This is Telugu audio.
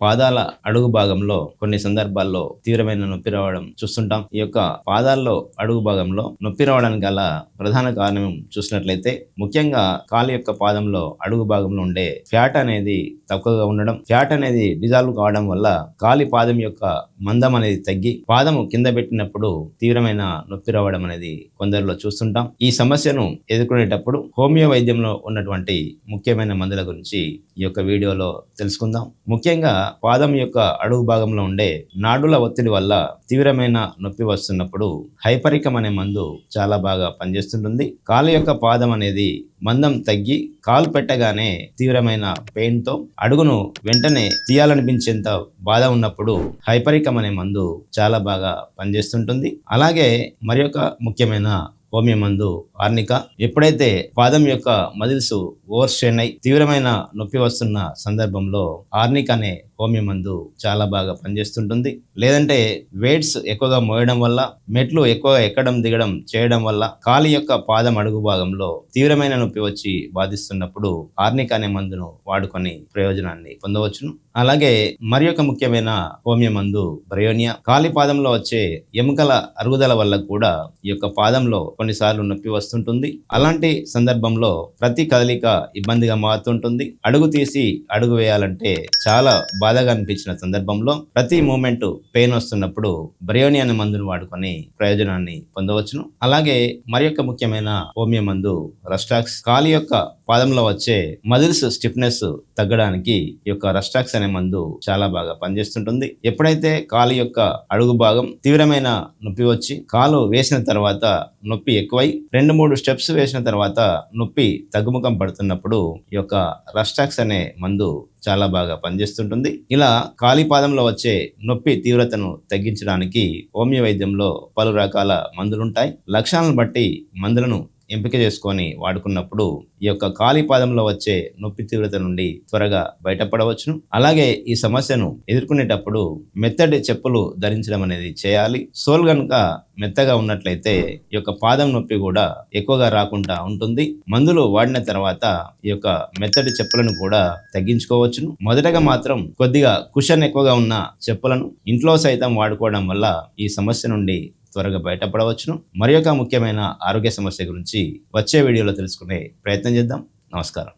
పాదాల అడుగు భాగంలో కొన్ని సందర్భాల్లో తీవ్రమైన నొప్పి రావడం చూస్తుంటాం. ఈ యొక్క పాదాల్లో అడుగు భాగంలో నొప్పి రావడానికి గల ప్రధాన కారణం చూసినట్లయితే ముఖ్యంగా కాలు యొక్క పాదంలో అడుగు భాగంలో ఉండే ఫ్యాట్ అనేది తక్కువగా ఉండడం, ఫ్యాట్ అనేది డిజాల్వ్ కావడం వల్ల కాలి పాదం యొక్క మందం అనేది తగ్గి పాదము కింద పెట్టినప్పుడు తీవ్రమైన నొప్పి రావడం అనేది కొందరిలో చూస్తుంటాం. ఈ సమస్యను ఎదుర్కొనేటప్పుడు హోమియో వైద్యంలో ఉన్నటువంటి ముఖ్యమైన మందుల గురించి ఈ యొక్క వీడియోలో తెలుసుకుందాం. ముఖ్యంగా పాదం యొక్క అడుగు భాగంలో ఉండే నాడుల ఒత్తిడి వల్ల తీవ్రమైన నొప్పి వస్తున్నప్పుడు హైపరికం అనే మందు చాలా బాగా పనిచేస్తుంటుంది. కాలు యొక్క పాదం అనేది మందం తగ్గి కాలు పెట్టగానే తీవ్రమైన పెయిన్ తో అడుగును వెంటనే తీయాలనిపించేంత బాధ ఉన్నప్పుడు హైపరికం అనే మందు చాలా బాగా పనిచేస్తుంటుంది. అలాగే మరి ఒక ముఖ్యమైన హోమియో మందు ఆర్నికా. ఎప్పుడైతే పాదం యొక్క మజిల్స్ ఓవర్ స్ట్రెయిన్ అయి తీవ్రమైన నొప్పి వస్తున్న సందర్భంలో ఆర్నికా అనే హోమియో మందు చాలా బాగా పనిచేస్తుంటుంది. లేదంటే వెయిట్స్ ఎక్కువగా మోయడం వల్ల, మెట్లు ఎక్కువగా ఎక్కడం దిగడం చేయడం వల్ల కాలి యొక్క పాదం అడుగు భాగంలో తీవ్రమైన నొప్పి వచ్చి బాధిస్తున్నప్పుడు ఆర్నికా అనే మందును వాడుకొని ప్రయోజనాన్ని పొందవచ్చును. అలాగే మరి ఒక ముఖ్యమైన హోమియో మందు బ్రయోనియా. కాలి పాదంలో వచ్చే ఎముకల అరుగుదల వల్ల కూడా ఈ యొక్క పాదంలో కొన్నిసార్లు నొప్పి వస్తుంటుంది. అలాంటి సందర్భంలో ప్రతి కదలిక ఇబ్బందిగా మారుతుంటుంది. అడుగు తీసి అడుగు వేయాలంటే చాలా బాధగా అనిపించిన సందర్భంలో ప్రతి మూమెంట్ పెయిన్ వస్తున్నప్పుడు బ్రయోనియా అనే మందును వాడుకొని ప్రయోజనాన్ని పొందవచ్చును. అలాగే మరి యొక్క ముఖ్యమైన హోమియో మందు రస్టాక్స్. కాలి యొక్క పాదంలో వచ్చే మజిల్స్ స్టిఫ్నెస్ తగ్గడానికి ఈ యొక్క రస్టాక్స్ అనే మందు చాలా బాగా పనిచేస్తుంటుంది. ఎప్పుడైతే కాలు యొక్క అడుగు భాగం తీవ్రమైన నొప్పి వచ్చి కాలు వేసిన తర్వాత నొప్పి ఎక్కువై 2-3 స్టెప్స్ వేసిన తర్వాత నొప్పి తగ్గుముఖం పడుతున్నప్పుడు ఈ యొక్క రస్టాక్స్ అనే మందు చాలా బాగా పనిచేస్తుంటుంది. ఇలా కాలి పాదంలో వచ్చే నొప్పి తీవ్రతను తగ్గించడానికి హోమియో వైద్యంలో పలు రకాల మందులుంటాయి. లక్షణాలను బట్టి మందులను ఎంపిక చేసుకొని వాడుకున్నప్పుడు ఈ యొక్క కాలి పాదంలో వచ్చే నొప్పి తీవ్రత నుండి త్వరగా బయటపడవచ్చును. అలాగే ఈ సమస్యను ఎదుర్కొనేటప్పుడు మెత్తటి చెప్పులు ధరించడం అనేది చేయాలి. సోల్ గనుక మెత్తగా ఉన్నట్లయితే ఈ యొక్క పాదం నొప్పి కూడా ఎక్కువగా రాకుండా ఉంటుంది. మందులు వాడిన తర్వాత ఈ యొక్క మెత్తటి చెప్పులను కూడా తగ్గించుకోవచ్చును. మొదటగా మాత్రం కొద్దిగా కుషన్ ఎక్కువగా ఉన్న చెప్పులను ఇంట్లో సైతం వాడుకోవడం వల్ల ఈ సమస్య నుండి త్వరగా బయటపడవచ్చును. మరి ఒక ముఖ్యమైన ఆరోగ్య సమస్య గురించి వచ్చే వీడియోలో తెలుసుకునే ప్రయత్నం చేద్దాం. నమస్కారం.